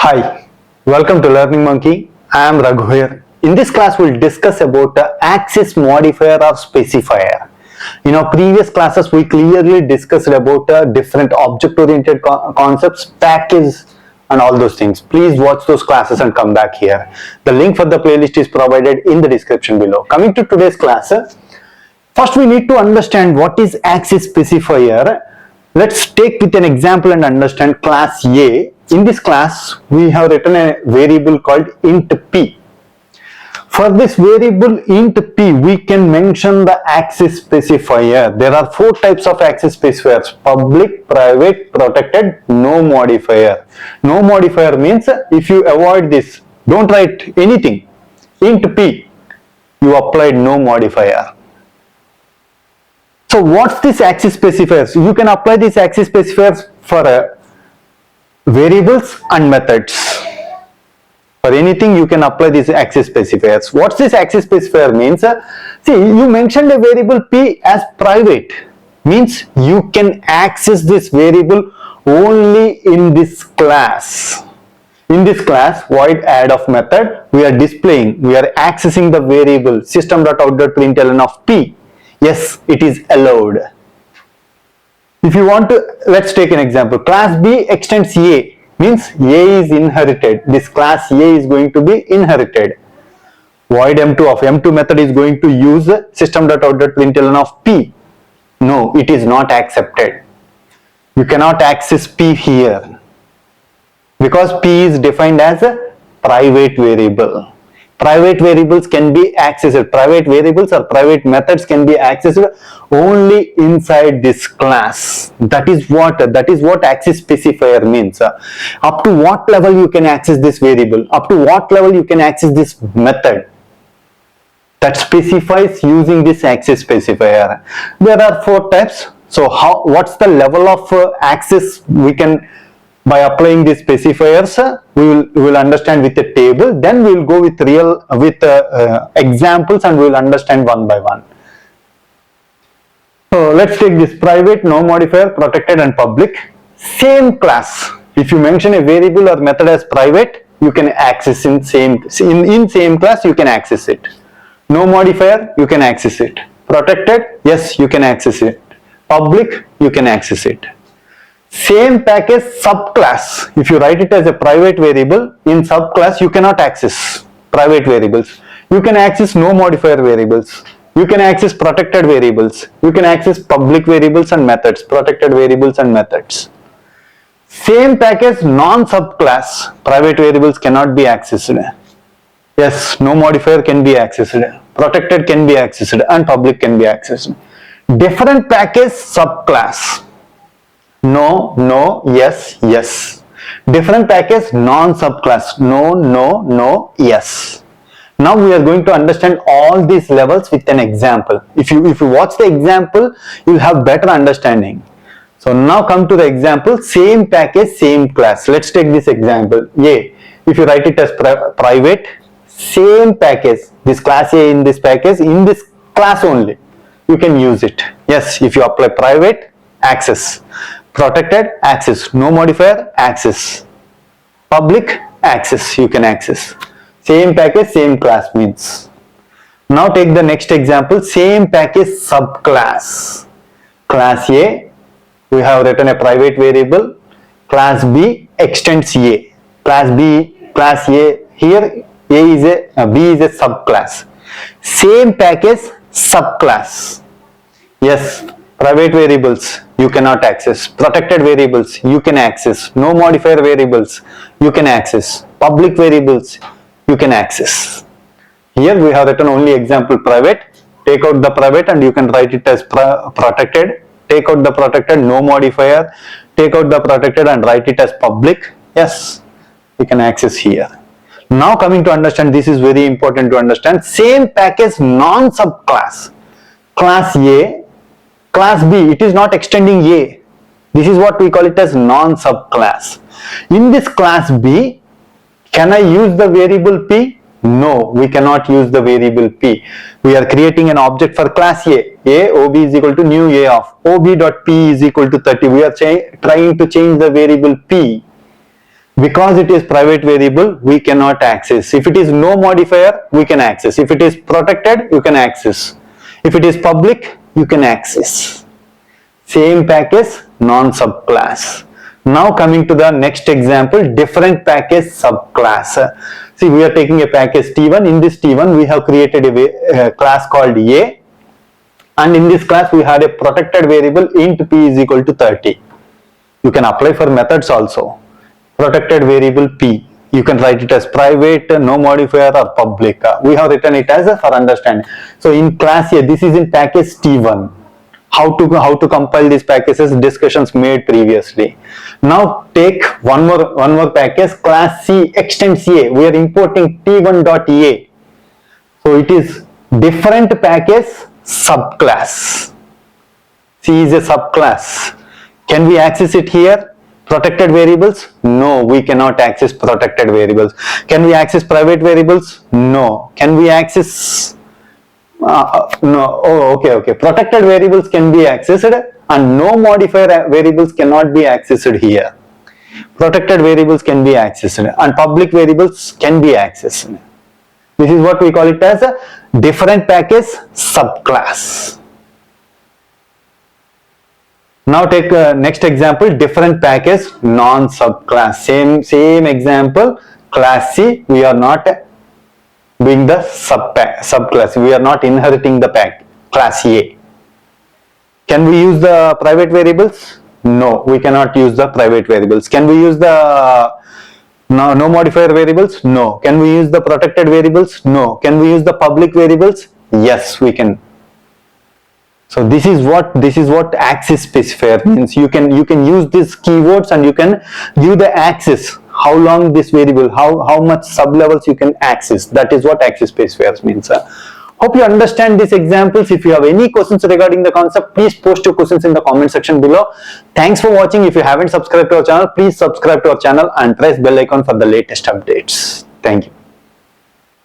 Hi, welcome to Learning Monkey. I am Raghu here. In this class, we'll discuss about the access modifier or specifier. In our previous classes, we clearly discussed about different object-oriented concepts, package, and all those things. Please watch those classes and come back here. The link for the playlist is provided in the description below. Coming to today's class, first we need to understand what is access specifier. Let's take with an example and understand class A. In this class, we have written a variable called int p. For this variable int p, we can mention the access specifier. There are four types of access specifiers: public, private, protected, no modifier. No modifier means if you avoid this, don't write anything, int p, you applied no modifier. So what's this access specifiers? You can apply these access specifiers for variables and methods. For anything you can apply these access specifiers. What's this access specifier means? See, you mentioned a variable p as private, means you can access this variable only in this class. In this class, void add of method, we are accessing the variable System.out.println of p. Yes, it is allowed. If you want to, let's take an example. Class B extends A, means A is inherited. This class A is going to be inherited. Void M2 of M2 method is going to use System.out.println of P. No, it is not accepted. You cannot access P here because P is defined as a private variable. Private variables can be accessed. Private variables or private methods can be accessed only inside this class. That is what access specifier means. Up to what level you can access this variable? Up to what level you can access this method? That specifies using this access specifier. There are four types. So what's the level of access we can? By applying these specifiers, we will understand with a table. Then we will go with examples and we will understand one by one. So let's take this private, no modifier, protected, and public. Same class. If you mention a variable or method as private, you can access in same class. You can access it. No modifier, you can access it. Protected, yes, you can access it. Public, you can access it. Same package subclass. If you write it as a private variable, in subclass you cannot access private variables. You can access no modifier variables. You can access protected variables. You can access public variables and methods, protected variables and methods. Same package non-subclass. Private variables cannot be accessed. Yes, no modifier can be accessed. Protected can be accessed and public can be accessed. Different package subclass. No, no, yes, yes. Different package non-subclass. No, no, no, yes. Now we are going to understand all these levels with an example. If you watch the example, you will have better understanding. So now come to the example. Same package, same class. Let's take this example. A. If you write it as private, same package. This class A in this package, in this class only, you can use it. Yes, if you apply private, access. Protected, access. No modifier, access. Public, access. You can access. Same package, same class means. Now take the next example. Same package subclass. Class A, we have written a private variable. Class B extends A. Class A, here B is a subclass. Same package subclass. Yes, private variables you cannot access. Protected variables you can access. No modifier variables you can access. Public variables you can access. Here we have written only example private. Take out the private and you can write it as protected. Take out the protected, no modifier. Take out the protected and write it as public. Yes, you can access here. Now coming to understand, this is very important to understand. Same package non-subclass. Class A, class B, it is not extending A. This is what we call it as non-subclass. In this class B, can I use the variable P? No, we cannot use the variable P. We are creating an object for class A. OB is equal to new A of OB.P is equal to 30. We are trying to change the variable P. Because it is private variable, we cannot access. If it is no modifier, we can access. If it is protected, you can access. If it is public, you can access. Same package, non-subclass. Now coming to the next example, different package subclass. See, we are taking a package T1. In this T1, we have created a class called A. And in this class, we had a protected variable int p is equal to 30. You can apply for methods also. Protected variable p, you can write it as private, no modifier, or public. We have written it as for understanding. So in class A, this is in package T1. How to compile these packages, discussions made previously. Now take one more package, class C, extend CA. We are importing T1.a. So it is different package subclass. C is a subclass. Can we access it here? Protected variables? No, we cannot access protected variables. Can we access private variables? No. Can we access no. Oh, okay. Protected variables can be accessed and no modifier variables cannot be accessed here. Protected variables can be accessed and public variables can be accessed. This is what we call it as a different package subclass. Now take next example, different package non-subclass. Same example, class C, we are not doing the subclass. We are not inheriting the class A. Can we use the private variables? No, we cannot use the private variables. Can we use the no modifier variables? No. Can we use the protected variables? No. Can we use the public variables? Yes, we can. So this is what access specifier means. You can use these keywords and you can give the access. How long this variable, how much sublevels you can access. That is what access specifiers means. Hope you understand these examples. If you have any questions regarding the concept, please post your questions in the comment section below. Thanks for watching. If you haven't subscribed to our channel, please subscribe to our channel and press bell icon for the latest updates. Thank you.